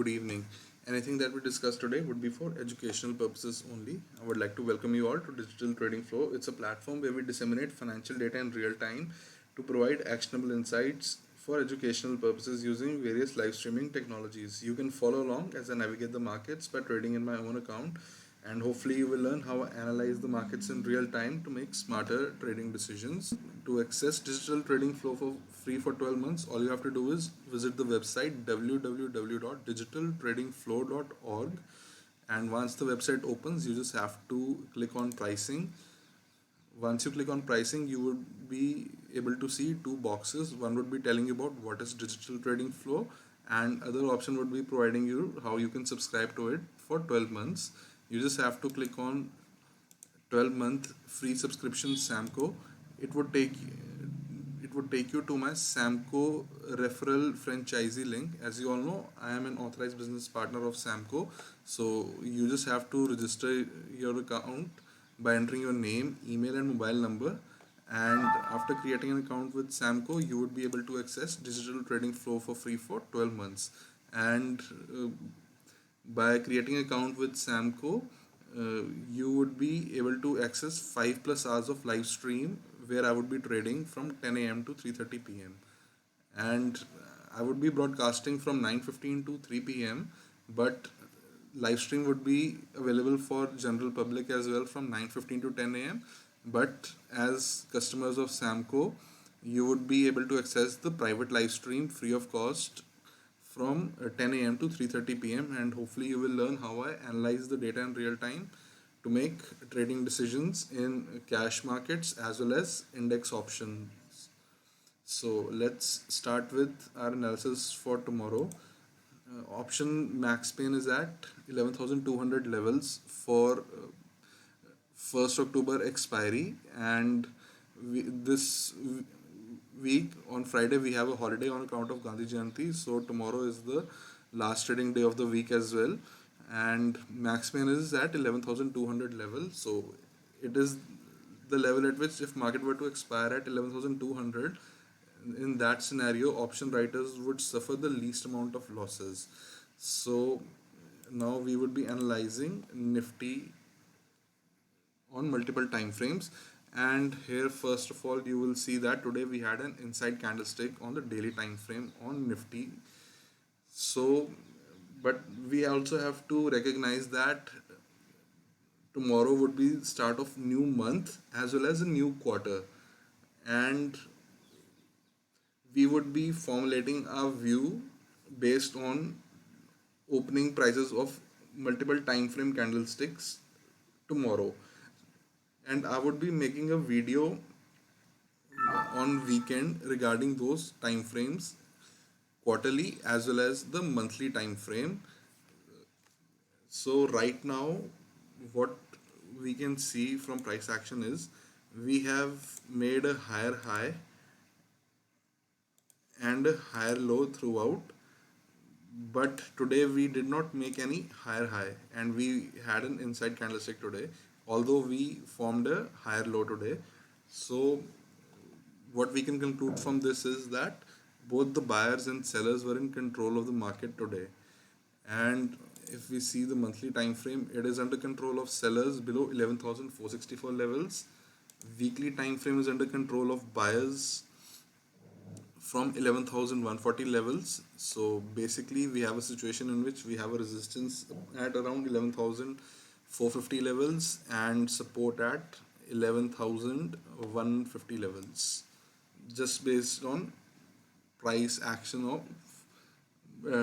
good evening. Anything that we discuss today would be for educational purposes only. I would like to welcome you all to Digital Trading Flow. It's a platform where we disseminate financial data in real time to provide actionable insights for educational purposes using various live streaming technologies. You can follow along as I navigate the markets by trading in my own account, and hopefully you will learn how I analyze the markets in real time to make smarter trading decisions. To access digital trading flow for free for 12 months, all you have to do is visit the website www.digitaltradingflow.org, and once the website opens you just have to click on pricing. Once you click on pricing, you would be able to see two boxes. One would be telling you about what is digital trading flow, and other option would be providing you how you can subscribe to it for 12 months. You just have to click on 12-month free subscription Samco. It would take you to my Samco referral franchisee link. As you all know, I am an authorized business partner of Samco, so you just have to register your account by entering your name, email, and mobile number. And after creating an account with Samco, you would be able to access digital trading flow for free for 12 months. And by creating an account with Samco, you would be able to access 5 plus hours of live stream where I would be trading from 10 a.m. to 3:30 p.m. And I would be broadcasting from 9:15 to 3 p.m. But live stream would be available for general public as well from 9:15 to 10 a.m. But as customers of Samco, you would be able to access the private live stream free of cost from 10 a.m. to 3:30 p.m. and hopefully you will learn how I analyze the data in real time to make trading decisions in cash markets as well as index options. So let's start with our analysis for tomorrow. Option max pain is at 11,200 levels for 1st October expiry, and this week on Friday we have a holiday on account of Gandhi Jayanti, so tomorrow is the last trading day of the week as well, and max pain is at 11,200 level. So it is the level at which if market were to expire at 11,200, in that scenario option writers would suffer the least amount of losses. So now we would be analyzing Nifty on multiple time frames, and here first of all you will see that today we had an inside candlestick on the daily time frame on Nifty. So but we also have to recognize that tomorrow would be start of new month as well as a new quarter, and we would be formulating our view based on opening prices of multiple time frame candlesticks tomorrow. And I would be making a video on weekend regarding those time frames, quarterly as well as the monthly time frame. So right now what we can see from price action is we have made a higher high and a higher low throughout, but today we did not make any higher high and we had an inside candlestick today, although we formed a higher low today. So what we can conclude from this is that both the buyers and sellers were in control of the market today. And if we see the monthly time frame, it is under control of sellers below 11,464 levels. Weekly time frame is under control of buyers from 11,140 levels. So basically we have a situation in which we have a resistance at around 11,450 levels and support at 11,150 levels, just based on price action of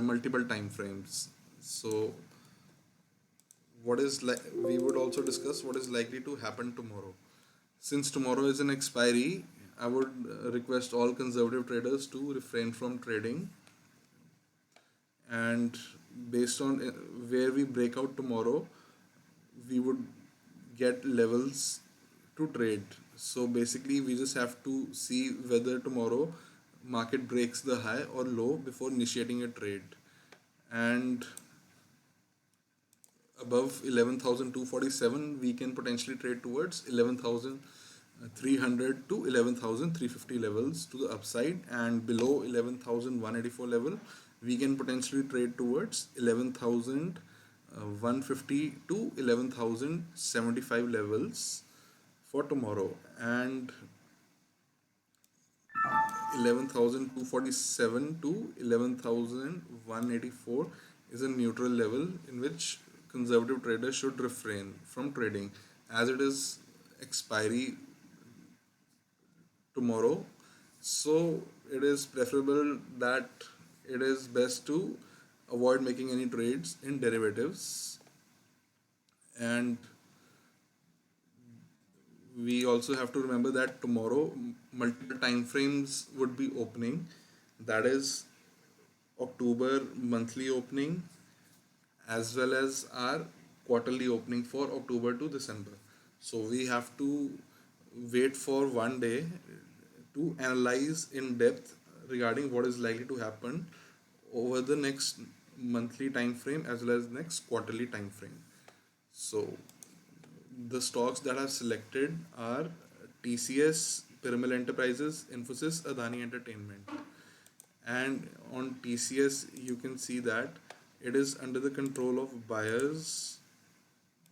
multiple time frames. So what is we would also discuss what is likely to happen tomorrow. Since tomorrow is an expiry, I would request all conservative traders to refrain from trading, and based on where we break out tomorrow, we would get levels to trade. So basically we just have to see whether tomorrow market breaks the high or low before initiating a trade. And above 11,247 we can potentially trade towards 11,300 to 11,350 levels to the upside, and below 11,184 level we can potentially trade towards 11,150 to 11,075 levels for tomorrow, and 11,247 to 11,184 is a neutral level in which conservative traders should refrain from trading, as it is expiry tomorrow. So it is preferable that it is best to avoid making any trades in derivatives. And we also have to remember that tomorrow multiple time frames would be opening, that is October monthly opening as well as our quarterly opening for October to December. So we have to wait for one day to analyze in depth regarding what is likely to happen over the next monthly time frame as well as next quarterly time frame. So the stocks that I've selected are TCS, Piramal Enterprises, Infosys, Adani Entertainment. And on TCS, you can see that it is under the control of buyers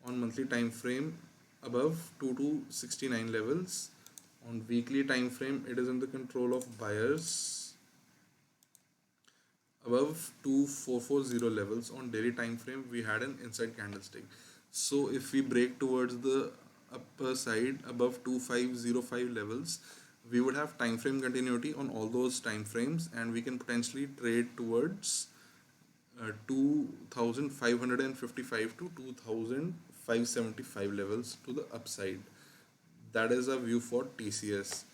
on monthly time frame above 2 to 69 levels. On weekly time frame, it is in the control of buyers above 2440 levels. On daily time frame, we had an inside candlestick. So if we break towards the upper side above 2505 levels, we would have time frame continuity on all those time frames, and we can potentially trade towards 2555 to 2575 levels to the upside. That is a view for TCS.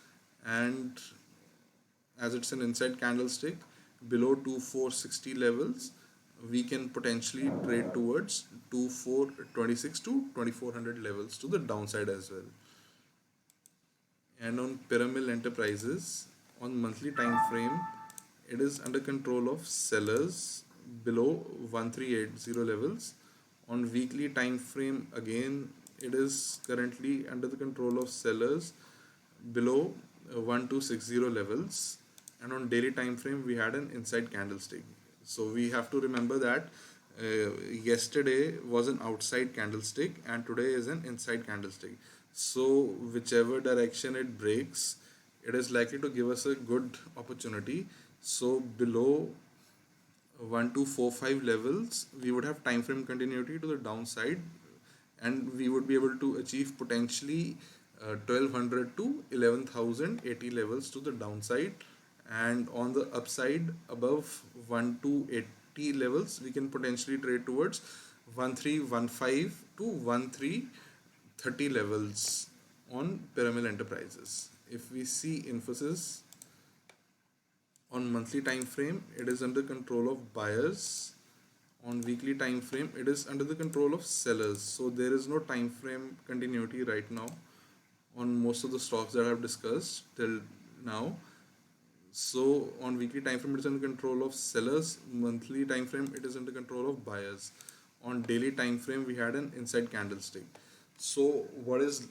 And as it's an inside candlestick below 2460 levels, we can potentially trade towards 2426 to 2400 levels to the downside as well. And on Pyramid Enterprises, on monthly time frame, it is under control of sellers below 1380 levels. On weekly time frame, again, it is currently under the control of sellers below 1260 levels. And on daily time frame, we had an inside candlestick. So we have to remember that yesterday was an outside candlestick and today is an inside candlestick. So whichever direction it breaks, it is likely to give us a good opportunity. So below 1245 levels, we would have time frame continuity to the downside, and we would be able to achieve potentially 1200 to 11,080 levels to the downside. And on the upside above 1280 levels, we can potentially trade towards 1315 to 1330 levels on Pyramid Enterprises. If we see Infosys on monthly time frame, it is under control of buyers. On weekly time frame, it is under the control of sellers. So there is no time frame continuity right now on most of the stocks that I've discussed till now. So on weekly time frame, it is under control of sellers. Monthly time frame, it is under control of buyers. On daily time frame, we had an inside candlestick. So what is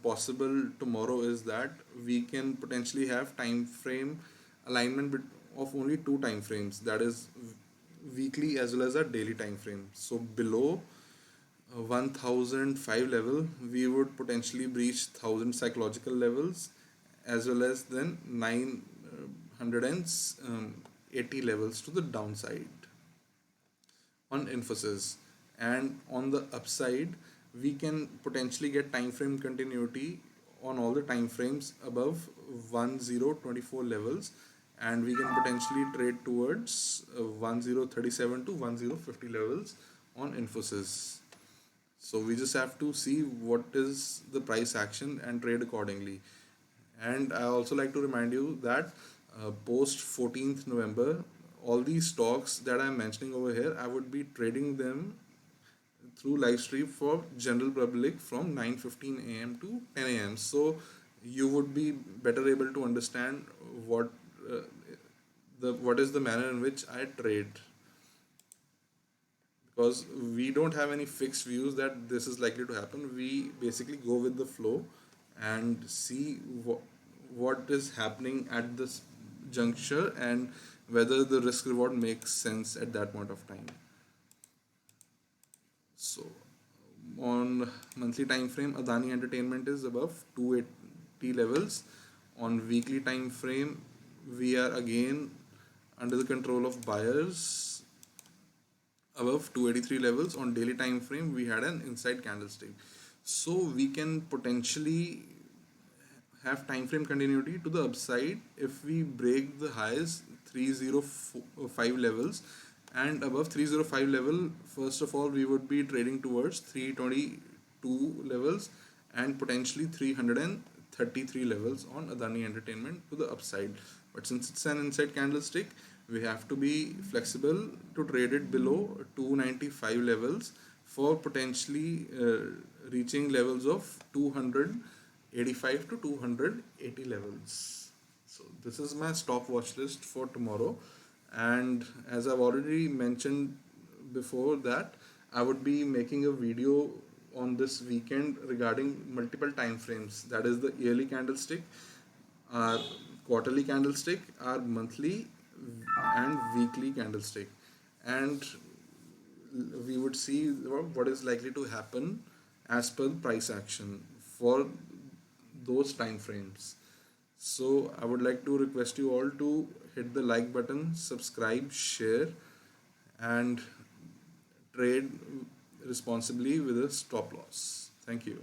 possible tomorrow is that we can potentially have time frame alignment of only two time frames, that is weekly as well as a daily time frame. So below 1005 level, we would potentially breach 1000 psychological levels as well as then 980 levels to the downside on Infosys. And on the upside, we can potentially get time frame continuity on all the time frames above 1024 levels, and we can potentially trade towards 1037 to 1050 levels on Infosys. So we just have to see what is the price action and trade accordingly. And I also like to remind you that post 14th November, all these stocks that I'm mentioning over here, I would be trading them through live stream for general public from 9:15 a.m. to 10 a.m. So you would be better able to understand what uh, what is the manner in which I trade, because we don't have any fixed views that this is likely to happen. We basically go with the flow and see what is happening at this juncture, and whether the risk reward makes sense at that point of time. So on monthly time frame, Adani Entertainment is above 280 levels. On weekly time frame, we are again under the control of buyers above 283 levels. On daily time frame, we had an inside candlestick. So we can potentially have time frame continuity to the upside if we break the highs 305 levels, and above 305 level, first of all we would be trading towards 322 levels and potentially 333 levels on Adani Entertainment to the upside. But since it's an inside candlestick, we have to be flexible to trade it below 295 levels for potentially reaching levels of 285 to 280 levels. So this is my stock watch list for tomorrow, and as I've already mentioned before that I would be making a video on this weekend regarding multiple time frames, that is the yearly candlestick, our quarterly candlestick, our monthly and weekly candlestick, and we would see what is likely to happen as per price action for those time frames. So I would like to request you all to hit the like button, subscribe, share, and trade responsibly with a stop loss. Thank you.